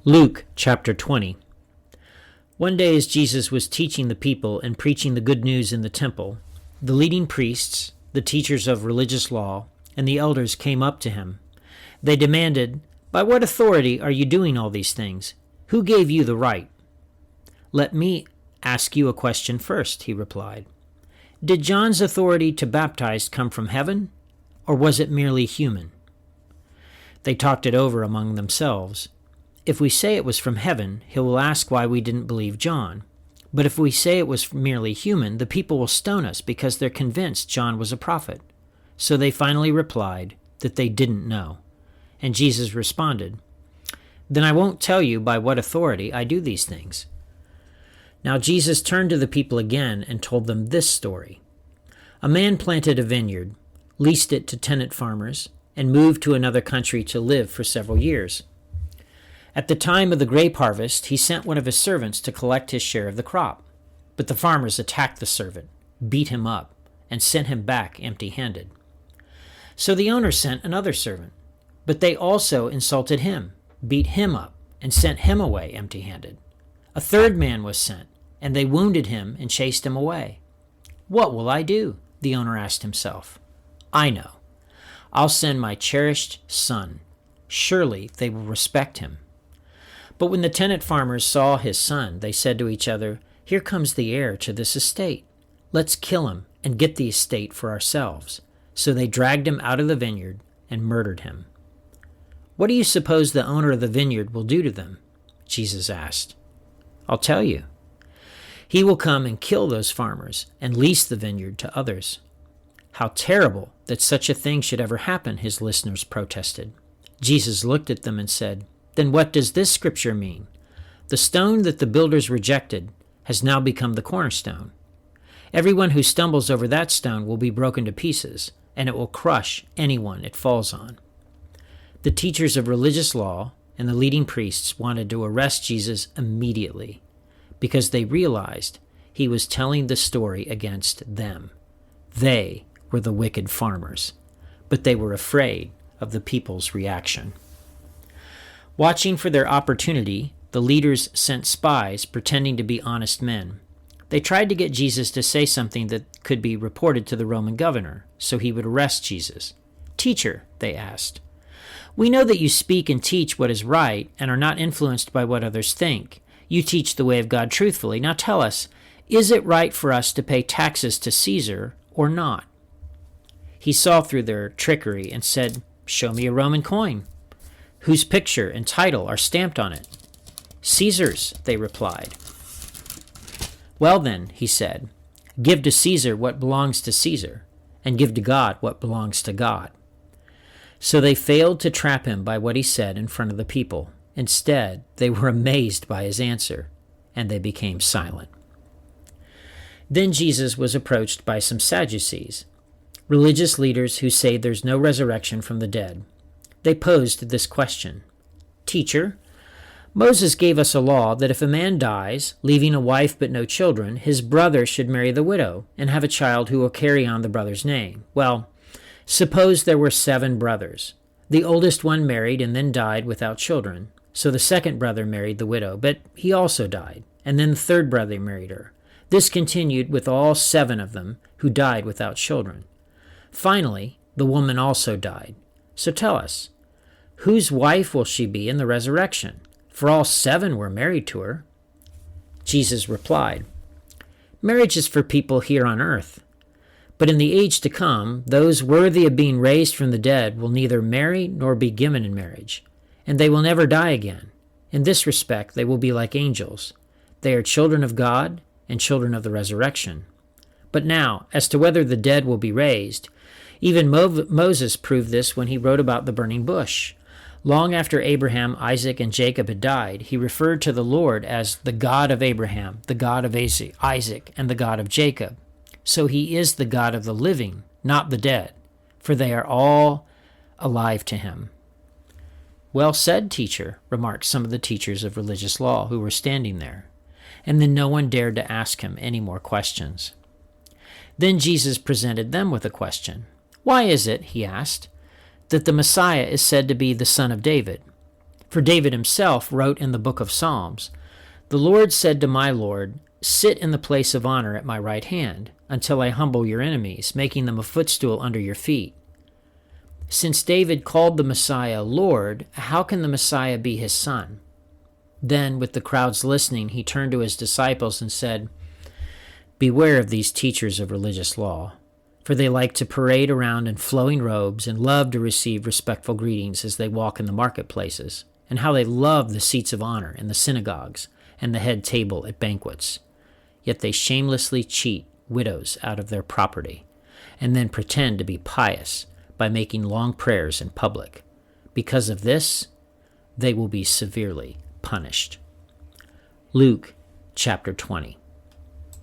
Luke chapter 20. One day as Jesus was teaching the people and preaching the good news in the temple, the leading priests, the teachers of religious law, and the elders came up to him. They demanded, "By what authority are you doing all these things? Who gave you the right?" "Let me ask you a question first," he replied. "Did John's authority to baptize come from heaven, or was it merely human?" They talked it over among themselves. If we say it was from heaven, he will ask why we didn't believe John. But if we say it was merely human, the people will stone us because they're convinced John was a prophet. So they finally replied that they didn't know. And Jesus responded, "Then I won't tell you by what authority I do these things." Now Jesus turned to the people again and told them this story. A man planted a vineyard, leased it to tenant farmers, and moved to another country to live for several years. At the time of the grape harvest, he sent one of his servants to collect his share of the crop. But the farmers attacked the servant, beat him up, and sent him back empty-handed. So the owner sent another servant, but they also insulted him, beat him up, and sent him away empty-handed. A third man was sent, and they wounded him and chased him away. "What will I do?" the owner asked himself. "I know. I'll send my cherished son. Surely they will respect him." But when the tenant farmers saw his son, they said to each other, "Here comes the heir to this estate. Let's kill him and get the estate for ourselves." So they dragged him out of the vineyard and murdered him. "What do you suppose the owner of the vineyard will do to them?" Jesus asked. "I'll tell you. He will come and kill those farmers and lease the vineyard to others." "How terrible that such a thing should ever happen," his listeners protested. Jesus looked at them and said, "Then what does this scripture mean? The stone that the builders rejected has now become the cornerstone. Everyone who stumbles over that stone will be broken to pieces, and it will crush anyone it falls on." The teachers of religious law and the leading priests wanted to arrest Jesus immediately because they realized he was telling the story against them. They were the wicked farmers, but they were afraid of the people's reaction. Watching for their opportunity, the leaders sent spies pretending to be honest men. They tried to get Jesus to say something that could be reported to the Roman governor, so he would arrest Jesus. "Teacher," they asked, "we know that you speak and teach what is right and are not influenced by what others think. You teach the way of God truthfully. Now tell us, is it right for us to pay taxes to Caesar or not?" He saw through their trickery and said, "Show me a Roman coin. Whose picture and title are stamped on it?" "Caesar's," they replied. "Well then," he said, "give to Caesar what belongs to Caesar, and give to God what belongs to God." So they failed to trap him by what he said in front of the people. Instead, they were amazed by his answer, and they became silent. Then Jesus was approached by some Sadducees, religious leaders who say there's no resurrection from the dead. They posed this question: "Teacher, Moses gave us a law that if a man dies, leaving a wife but no children, his brother should marry the widow and have a child who will carry on the brother's name. Well, suppose there were 7 brothers. The oldest one married and then died without children. So the second brother married the widow, but he also died, and then the third brother married her. This continued with all 7 of them who died without children. Finally, the woman also died. So tell us, whose wife will she be in the resurrection? For all 7 were married to her." Jesus replied, "Marriage is for people here on earth. But in the age to come, those worthy of being raised from the dead will neither marry nor be given in marriage, and they will never die again. In this respect, they will be like angels. They are children of God and children of the resurrection. But now, as to whether the dead will be raised, even Moses proved this when he wrote about the burning bush. Long after Abraham, Isaac, and Jacob had died, he referred to the Lord as the God of Abraham, the God of Isaac, and the God of Jacob. So he is the God of the living, not the dead, for they are all alive to him." "Well said, teacher," remarked some of the teachers of religious law who were standing there. And then no one dared to ask him any more questions. Then Jesus presented them with a question. "Why is it," he asked, "that the Messiah is said to be the son of David? For David himself wrote in the book of Psalms, "The Lord said to my Lord, 'Sit in the place of honor at my right hand, until I humble your enemies, making them a footstool under your feet.'" Since David called the Messiah Lord, how can the Messiah be his son? Then, with the crowds listening, he turned to his disciples and said, "Beware of these teachers of religious law, for they like to parade around in flowing robes and love to receive respectful greetings as they walk in the marketplaces, and how they love the seats of honor in the synagogues and the head table at banquets. Yet they shamelessly cheat widows out of their property, and then pretend to be pious by making long prayers in public. Because of this, they will be severely punished." Luke chapter 20.